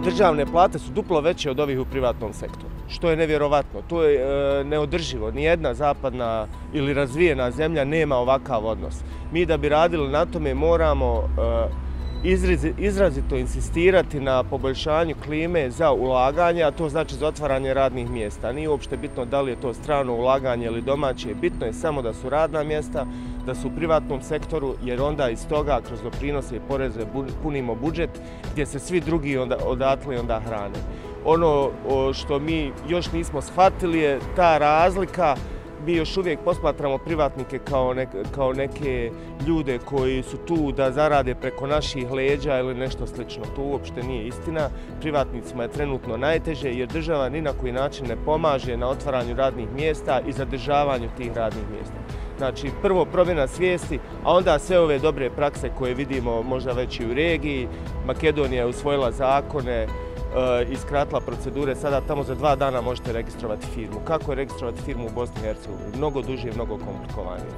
državne plate su duplo veće od ovih u privatnom sektoru, što je nevjerovatno. To je neodrživo. Nijedna zapadna ili razvijena zemlja nema ovakav odnos. Mi da bi radili na tome moramo izrazito insistirati na poboljšanju klime za ulaganje, a to znači za otvaranje radnih mjesta. Nije uopšte bitno da li je to strano ulaganje ili domaće, bitno je samo da su radna mjesta, da su u privatnom sektoru, jer onda iz toga kroz doprinose i poreze punimo budžet gdje se svi drugi odatle onda hrane. Ono što mi još nismo shvatili je ta razlika. Mi još uvijek posmatramo privatnike kao neke ljude koji su tu da zarade preko naših leđa ili nešto slično. To uopšte nije istina. Privatnicima je trenutno najteže jer država ni na koji način ne pomaže na otvaranju radnih mjesta i zadržavanju tih radnih mjesta. Znači, prvo promjena svijesti, a onda sve ove dobre prakse koje vidimo možda već i u regiji. Makedonija je usvojila zakone, iskratila procedure, sada tamo za 2 dana možete registrovati firmu. Kako je registrovati firmu u Bosni i Hercegovini? Mnogo duže i mnogo komplikovanije.